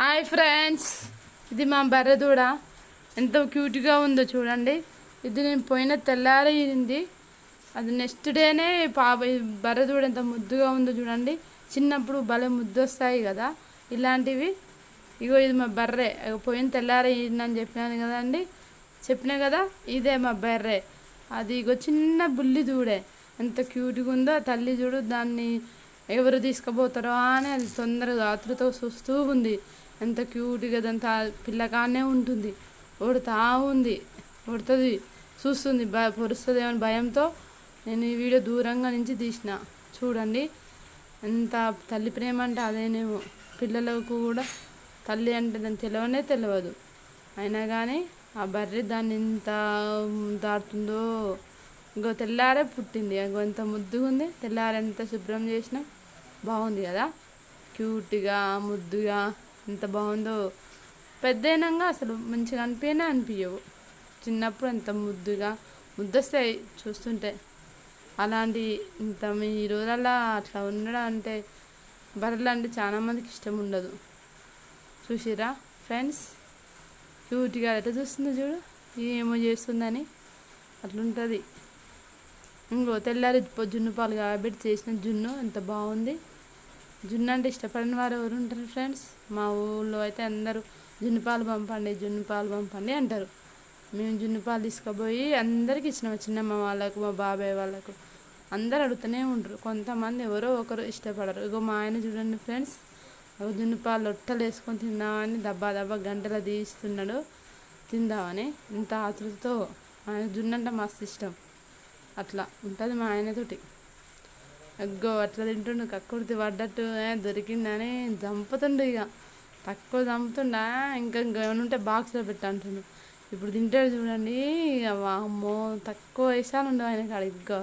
Hi friends, ఇది మా బర్రెదూడ ఎంత క్యూట్గా ఉందో చూడండి. ఇది నేను పోయిన తెల్లారింది. అది నెక్స్ట్ డేనే బర్రెదూడ ఎంత ముద్దుగా ఉందో చూడండి. చిన్నప్పుడు భలే ముద్దు వస్తాయి కదా ఇలాంటివి. ఇగో ఇది మా బర్రె, పోయిన తెల్లారిందని చెప్పినాను కదండి, చెప్పినా కదా. ఇదే మా బర్రె. అది ఇగో చిన్న బుల్లి దూడే ఎంత క్యూట్గా ఉందో. తల్లి చూడు, దాన్ని ఎవరు తీసుకుపోతారో అని అది తొందరగా ఆతృతో చూస్తూ ఉంది. ఎంత క్యూట్గా అదంతా పిల్లగానే ఉంటుంది. ఉడుతా ఉంది, ఉడుతుంది, చూస్తుంది, పొరుస్తుంది ఏమని భయంతో. నేను ఈ వీడియో దూరంగా నుంచి తీసిన చూడండి. ఎంత తల్లి ప్రేమ అంటే అదేనేమో. పిల్లలకు కూడా తల్లి అంటే దాన్ని తెలియదు. అయినా కానీ ఆ బర్రె దాన్ని ఎంత దాటుతుందో. ఇంకో తెల్లారే పుట్టింది, ఇంకో ఎంత ముద్దుగా ఉంది. తెల్లారే ఎంత శుభ్రం చేసినా బాగుంది కదా, క్యూట్గా ముద్దుగా ఎంత బాగుందో. పెద్దయినాక అసలు మంచిగా అనిపించవు. చిన్నప్పుడు ఎంత ముద్దుగా ముద్దొస్తాయి చూస్తుంటే. అలాంటి ఇంత ఈ రోజుల్లో అట్లా ఉండడం అంటే, బర్రెలు అంటే చాలామందికి ఇష్టం ఉండదు. చూసిరా ఫ్రెండ్స్, క్యూట్గా ఎట్లా చూస్తుందో చూడు, ఏమో చేస్తుందని అట్లుంటుంది. ఇంకో తెల్లారి జున్ను పాలు కాబట్టి చేసిన జున్ను ఎంత బాగుంది. జున్ను అంటే ఇష్టపడిన వారు ఎవరు ఉంటారు ఫ్రెండ్స్? మా ఊళ్ళో అయితే అందరూ జున్ను పాలు పంపండి అంటారు. మేము జున్ను పాలు తీసుకుపోయి అందరికీ ఇచ్చినాము. చిన్నమ్మ వాళ్ళకు, మా బాబాయ్ వాళ్ళకు అందరు అడుగుతూనే ఉంటారు. కొంతమంది ఎవరో ఒకరు ఇష్టపడరు. ఇగో మా ఆయన చూడండి ఫ్రెండ్స్, జున్ను పాలు లొట్టలు వేసుకొని తిందామని దబ్బా గంటలు తీస్తున్నాడు తిందామని. ఇంత ఆతృతతో. ఆయన జున్ను అంటే మస్తు ఇష్టం. అట్లా ఉంటుంది మా ఆయనతోటి. అగ్గో అట్లా తింటుండు, కక్కుర్తి పడ్డట్టు దొరికిందని చంపుతుండు. ఇక తక్కువ చంపుతుండా, ఇంకా ఏమైనా ఉంటే బాక్స్లో పెట్టంటుండు. ఇప్పుడు తింటాడు చూడండి. ఇక అమ్మో, తక్కువ వేసాలు ఉండవు ఆయన కాడ. ఇక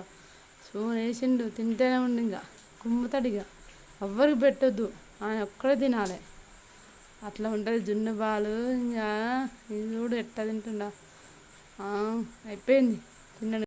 స్పూన్ వేసిండు, తింటేనే ఉండు. ఇంకా కుమ్ముతాడు. ఇక ఎవ్వరికి పెట్టొద్దు, ఆయన ఒక్కడే తినాలి. అట్లా ఉంటుంది జున్ను పాలు. ఇంకా ఇది చూడు ఎట్లా తింటుండా. అయిపోయింది తిన్నాడు.